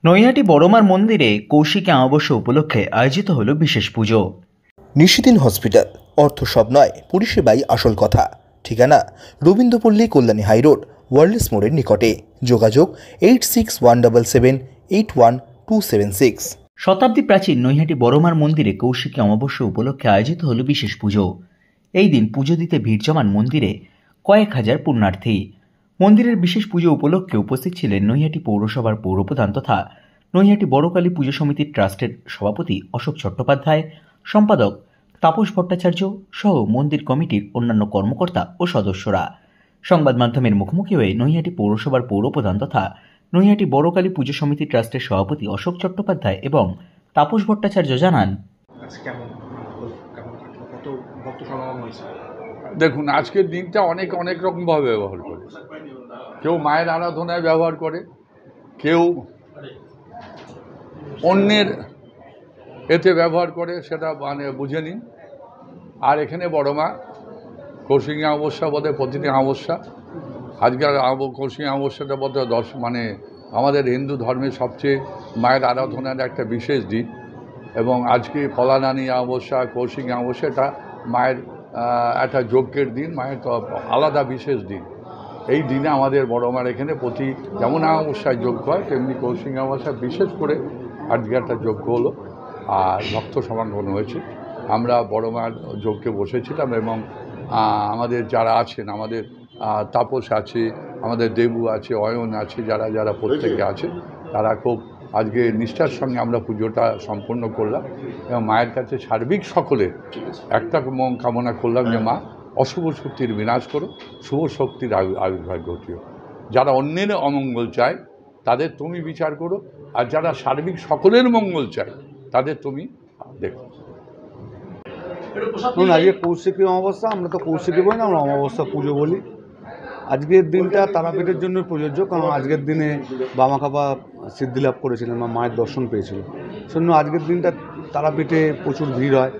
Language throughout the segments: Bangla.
নৈহাটি বড়মার মন্দিরে কৌশিকী অমাবস্যা উপলক্ষে আয়োজিত হল বিশেষ পুজো। নিশিদিন হসপিটাল, অর্থ সব নয়, পরিষেবাই আসল কথা। ঠিকানা রবীন্দ্রপল্লী, কল্যাণী হাইরোড, ওয়ার্ল্ডস মোড়ের নিকটে। যোগাযোগ 8617781276। শতাব্দী প্রাচীন নৈহাটি বড়মার মন্দিরে কৌশিকী অমাবস্যা উপলক্ষে আয়োজিত হল বিশেষ পুজো। এই দিন পুজো দিতে ভিড় জমান মন্দিরে কয়েক হাজার পুণ্যার্থী। মন্দিরের বিশেষ পুজো উপলক্ষে উপস্থিত ছিলেন নৈহাটি পৌরসভার পৌরপ্রধান তথা নৈহাটি বড়কালী পুজো সমিতির ট্রাস্টের সভাপতি অশোক চট্টোপাধ্যায়, সম্পাদক তাপস ভট্টাচার্য সহ মন্দির কমিটির অন্যান্য কর্মকর্তা ও সদস্যরা। সংবাদ মাধ্যমের মুখোমুখি হয়ে নৈহাটি পৌরসভার পৌরপ্রধান তথা নৈহাটি বড়কালী পুজো সমিতি ট্রাস্টের সভাপতি অশোক চট্টোপাধ্যায় এবং তাপস ভট্টাচার্য জানান, দেখুন, আজকের দিনটা অনেক রকমভাবে ব্যবহার করে। কেউ মায়ের আরাধনায় ব্যবহার করে, কেউ অন্যের এতে ব্যবহার করে, সেটা বুঝে নিন। আর এখানে বড়মা কৌশিকী অমাবস্যা বোধে প্রতিটি অমাবস্যা, আজকের কৌশিকী অমাবস্যাটা বোধ আমাদের হিন্দু ধর্মের সবচেয়ে মায়ের আরাধনার একটা বিশেষ দিন। এবং আজকে ফলানানি অমাবস্যা, কৌশিকী অমাবস্যা, এটা মায়ের একটা যজ্ঞের দিন, মায়ের তো আলাদা বিশেষ দিন। এই দিনে আমাদের বড়মার এখানে যেমন অমাবস্যায় যজ্ঞ হয়, তেমনি কৌশিকী অমাবস্যায় বিশেষ করে আজকে একটা যজ্ঞ হলো আর ভক্ত সমাগম হয়েছে। আমরা বড়মার যজ্ঞে বসেছিলাম এবং আমাদের যারা আছেন, আমাদের তাপস আছে, আমাদের দেবু আছে, অয়ন আছে, যারা প্রত্যেকে আছে, তারা খুব আজকে নিষ্ঠার সঙ্গে আমরা পুজোটা সম্পন্ন করলাম এবং মায়ের কাছে সার্বিক সকলে একটা কামনা করলাম যে মা অশুভ শক্তির বিনাশ করো, শুভ শক্তির আবির্ভাব ঘটিও। যারা অন্যের অমঙ্গল চায় তাদের তুমি বিচার করো, আর যারা সার্বিক সকলের মঙ্গল চায় তাদের তুমি দেখো। আজকে কৌশিকী অমাবস্যা, আমরা তো কৌশিকী বলি না, আমরা অমাবস্যা পুজো বলি। আজকের দিনটা তারাপীঠের জন্য প্রযোজ্য, কারণ আজকের দিনে বামাখ্যাপা সিদ্ধি লাভ করেছিলেন বা মায়ের দর্শন পেয়েছিল। সেজন্য আজকের দিনটা তারাপীঠে প্রচুর ভিড় হয়।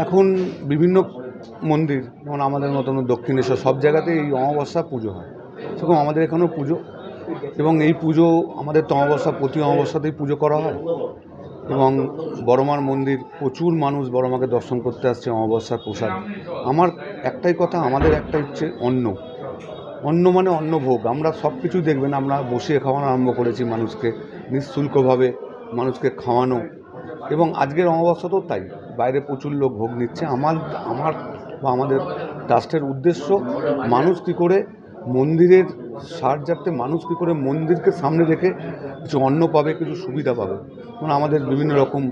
এখন বিভিন্ন মন্দির, যেমন আমাদের মতন দক্ষিণেশ্বর, সব জায়গাতেই এই অমাবস্যা পুজো হয়। সেরকম আমাদের এখানেও পুজো, এবং এই পুজো আমাদের তো অমাবস্যা প্রতি অমাবস্যাতেই পুজো করা হয়। এবং বড়মার মন্দির, প্রচুর মানুষ বড়মাকে দর্শন করতে আসছে অমাবস্যার প্রসাদ। আমার একটাই কথা, আমাদের একটা হচ্ছে অন্ন মানে অন্নভোগ। আমরা সব কিছু দেখবেন, আমরা বসিয়ে খাওয়ানো আরম্ভ করেছি মানুষকে, নিঃশুল্কভাবে মানুষকে খাওয়ানো। এবং আজকের অমাবস্যাতেও তাই, বাইরে প্রচুর লোক ভোগ নিচ্ছে। আমার বা আমাদের ট্রাস্টের উদ্দেশ্য, মানুষ কী করে মন্দিরের সাহায্যার্থে, মানুষ কী করে মন্দিরকে সামনে রেখে কিছু অন্ন পাবে, কিছু সুবিধা পাবে। মানে আমাদের বিভিন্ন রকম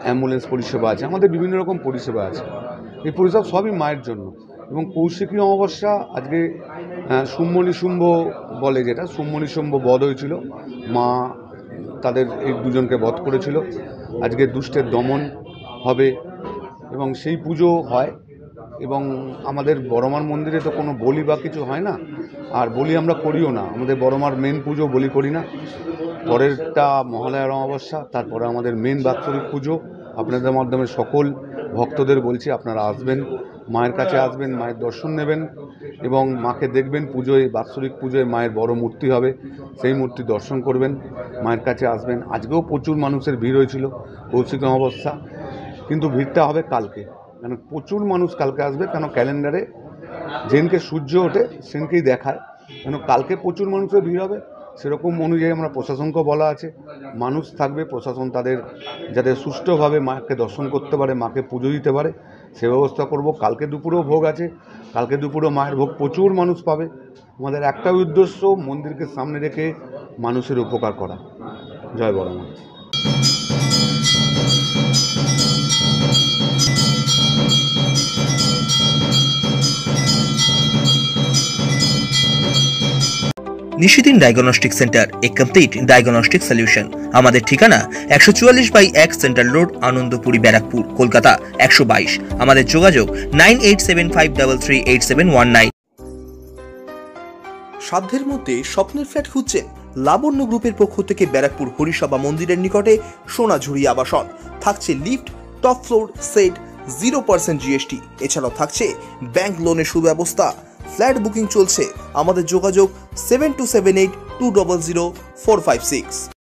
অ্যাম্বুলেন্স পরিষেবা আছে, আমাদের বিভিন্ন রকম পরিষেবা আছে। এই পরিষেবা সবই মায়ের জন্য। এবং কৌশিকী অমাবস্যা আজকে শুম্ভ নিশুম্ভ বলে, যেটা শুম্ভ নিশুম্ভ বধ হয়েছিল, মা তাদের এই দুজনকে বধ করেছিল। আজকে দুষ্টের দমন হবে এবং সেই পুজো হয়। এবং আমাদের বড়মার মন্দিরে তো কোনো বলি বা কিছু হয় না, আর বলি আমরা করিও না। আমাদের বড়মার মেন পুজো, বলি করি না। পরেরটা মহালয়ার অমাবস্যা, তারপরে আমাদের মেন বাৎসরিক পুজো। আপনাদের মাধ্যমে সকল ভক্তদের বলছি, আপনারা আসবেন, মায়ের কাছে আসবেন, মায়ের দর্শন নেবেন এবং মাকে দেখবেন। পুজোয়, বাৎসরিক পুজোয় মায়ের বড় মূর্তি হবে, সেই মূর্তি দর্শন করবেন, মায়ের কাছে আসবেন। আজকেও প্রচুর মানুষের ভিড় হয়েছিল কৌশিকী অমাবস্যা, কিন্তু ভিড়টা হবে কালকে, কেন প্রচুর মানুষ কালকে আসবে। কেন ক্যালেন্ডারে যেদিনকে সূর্য ওঠে সেদিনকেই দেখায়, কেন কালকে প্রচুর মানুষের ভিড় হবে। সেরকম অনুযায়ী আমরা প্রশাসনকেও বলা আছে, মানুষ থাকবে, প্রশাসন তাদের যাতে সুষ্ঠুভাবে মাকে দর্শন করতে পারে, মাকে পুজো দিতে পারে, সে ব্যবস্থা করব। কালকে দুপুরেও ভোগ আছে, কালকে দুপুরেও মায়ের ভোগ প্রচুর মানুষ পাবে। আমাদের একটাই উদ্দেশ্য, মন্দিরকে সামনে রেখে মানুষের উপকার করা। জয় বড়মা। নিশিদিন ডায়াগনস্টিক সেন্টার, এ কমপ্লিট ডায়াগনস্টিক সলিউশন। আমাদের ঠিকানা 144/1 সেন্ট্রাল রোড, আনন্দপুরি, ব্যারাকপুর, কলকাতা 122। আমাদের যোগাযোগ 9875338719। সাধ্যের মধ্যে স্বপ্নের ফ্ল্যাট খুঁজছেন? লাবণ্য গ্রুপের পক্ষ থেকে ব্যারাকপুর হরিসভা মন্দিরের নিকটে সোনাঝুরি আবাসন। থাকছে lift, top floor, set, 0% GST। এছাড়াও থাকছে ব্যাংক লোনের সুব্যবস্থা। ফ্ল্যাট বুকিং চলছে। আমাদের যোগাযোগ 7278200456।